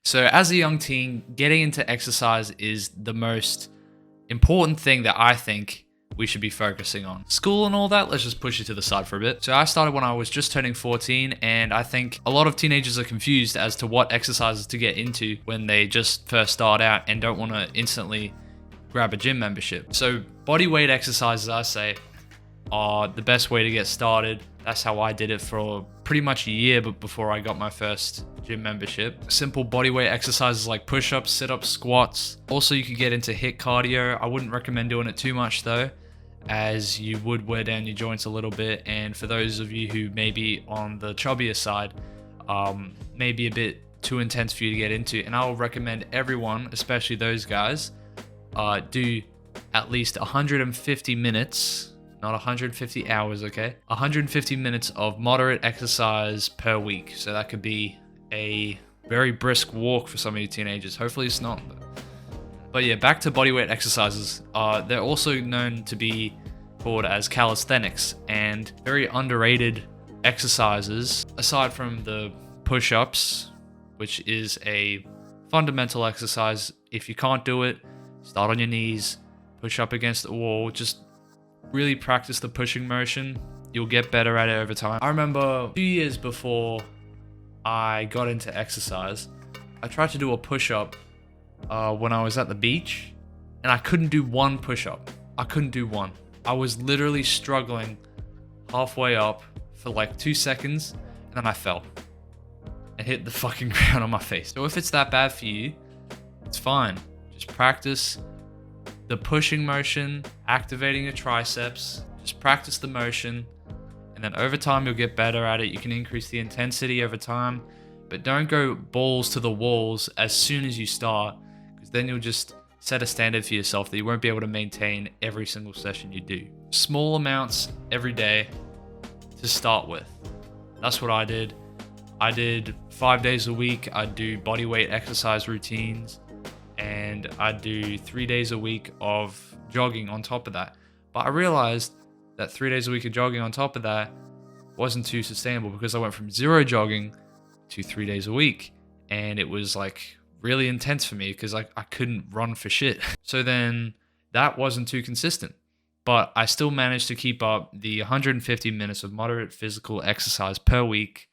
So as a young teen, getting into exercise is the most important thing that I think we should be focusing on. School and all that, let's just push it to the side for a bit. So I started when I was just turning 14, and I think a lot of teenagers are confused as to what exercises to get into when they just first start out and don't want to instantly grab a gym membership. So body weight exercises, I say, are the best way to get started. That's how I did it for pretty much a year but before I got my first gym membership. Simple bodyweight exercises like push-ups, sit-ups, squats. Also, you could get into HIIT cardio. I wouldn't recommend doing it too much though, as you would wear down your joints a little bit. And for those of you who may be on the chubbier side, maybe a bit too intense for you to get into. And I will recommend everyone, especially those guys, do at least 150 minutes, not 150 hours, okay? 150 minutes of moderate exercise per week. So that could be a very brisk walk for some of you teenagers. Hopefully it's not. But yeah, back to bodyweight exercises. They're also known to be called as calisthenics, and very underrated exercises. Aside from the push-ups, which is a fundamental exercise. If you can't do it, start on your knees, push up against the wall, just really practice the pushing motion. You'll get better at it over time. I remember 2 years before I got into exercise, I tried to do a push-up when I was at the beach, and I couldn't do one push-up. I couldn't do one. I was literally struggling halfway up for like 2 seconds, and then I fell and hit the fucking ground on my face. So if it's that bad for you, it's fine. Just practice the pushing motion, activating your triceps. Just practice the motion, and then over time you'll get better at it. You can increase the intensity over time, but don't go balls to the walls as soon as you start, because then you'll just set a standard for yourself that you won't be able to maintain every single session you do. Small amounts every day to start with. That's what I did. I did 5 days a week. I'd do body weight exercise routines, and I'd do 3 days a week of jogging on top of that. But I realized that 3 days a week of jogging on top of that wasn't too sustainable, because I went from zero jogging to 3 days a week, and it was like really intense for me because I couldn't run for shit. So then that wasn't too consistent, but I still managed to keep up the 150 minutes of moderate physical exercise per week,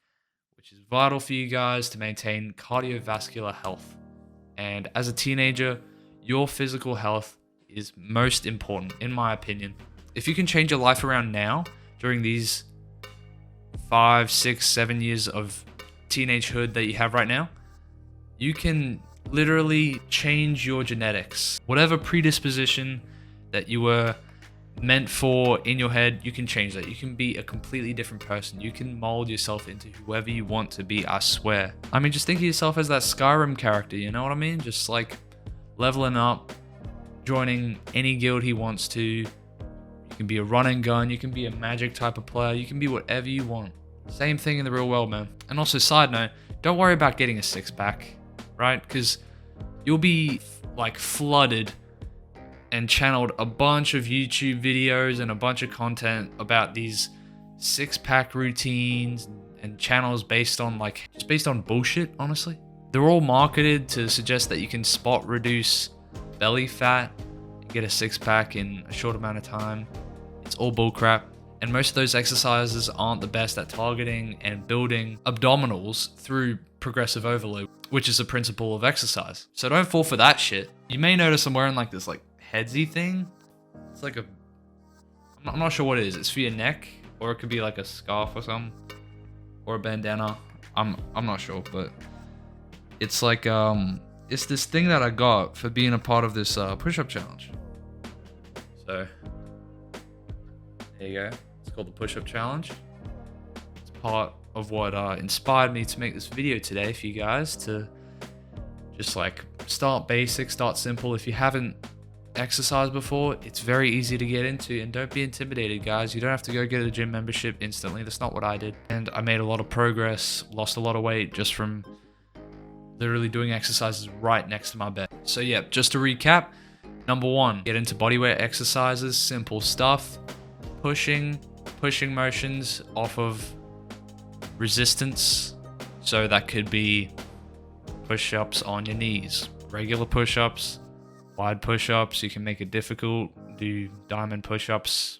which is vital for you guys to maintain cardiovascular health. And as a teenager, your physical health is most important, in my opinion. If you can change your life around now, during these 5, 6, 7 years of teenagehood that you have right now, you can literally change your genetics. Whatever predisposition that you were meant for in your head, you can change that. You can be a completely different person. You can mold yourself into whoever you want to be, I swear. I mean, just think of yourself as that Skyrim character, you know what I mean? Just like leveling up, joining any guild he wants to. You can be a run and gun, you can be a magic type of player, you can be whatever you want. Same thing in the real world, man. And also, side note, don't worry about getting a six-pack, right? Because you'll be like flooded and channeled a bunch of YouTube videos and a bunch of content about these six-pack routines and channels based on just based on bullshit, honestly. They're all marketed to suggest that you can spot reduce belly fat and get a six-pack in a short amount of time. It's all bullcrap. And most of those exercises aren't the best at targeting and building abdominals through progressive overload, which is a principle of exercise. So don't fall for that shit. You may notice I'm wearing like this headsy thing. It's like I'm not sure what it is. It's for your neck, or it could be like a scarf or something, or a bandana. I'm not sure, but it's like it's this thing that I got for being a part of this push-up challenge. So there you go. It's called the push-up challenge. It's part of what inspired me to make this video today for you guys, to just start basic, start simple. If you haven't exercised before, it's very easy to get into, and don't be intimidated, guys. You don't have to go get a gym membership instantly. That's not what I did. And I made a lot of progress, lost a lot of weight just from literally doing exercises right next to my bed. So yeah, just to recap, number 1, get into bodyweight exercises, simple stuff, pushing motions off of resistance. So that could be push-ups on your knees. Regular push-ups, wide push-ups. You can make it difficult. Do diamond push-ups.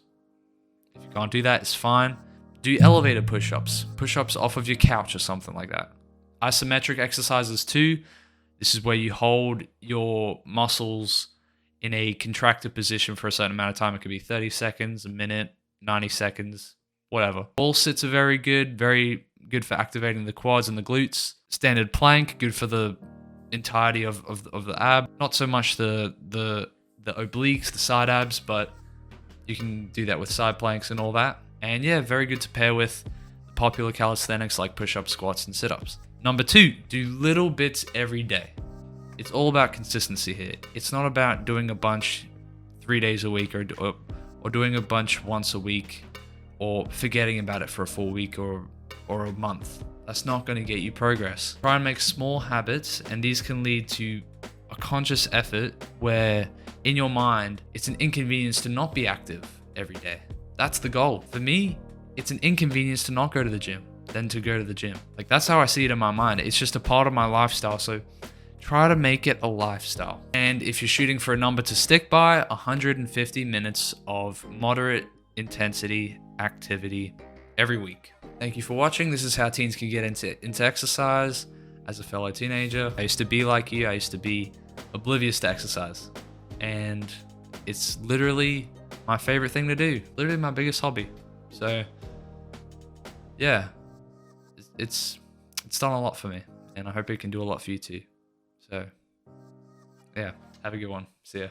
If you can't do that, it's fine. Do elevator push-ups. Push-ups off of your couch or something like that. Isometric exercises too. This is where you hold your muscles in a contracted position for a certain amount of time. It could be 30 seconds, a minute, 90 seconds, whatever. Wall sits are very good for activating the quads and the glutes. Standard plank, good for the entirety of the ab. Not so much the obliques, the side abs, but you can do that with side planks and all that. And yeah, very good to pair with the popular calisthenics like push-ups, squats, and sit-ups. Number 2, do little bits every day. It's all about consistency here. It's not about doing a bunch 3 days a week or doing a bunch once a week or forgetting about it for a full week or a month. That's not going to get you progress. Try and make small habits, and these can lead to a conscious effort where in your mind, it's an inconvenience to not be active every day. That's the goal. For me, it's an inconvenience to not go to the gym than to go to the gym. Like, that's how I see it in my mind. It's just a part of my lifestyle. So try to make it a lifestyle. And if you're shooting for a number to stick by, 150 minutes of moderate intensity activity every week. Thank you for watching. This is how teens can get into exercise. As a fellow teenager, I used to be like you. I used to be oblivious to exercise. And it's literally my favorite thing to do. Literally my biggest hobby. So yeah, it's done a lot for me. And I hope it can do a lot for you too. So yeah, have a good one. See ya.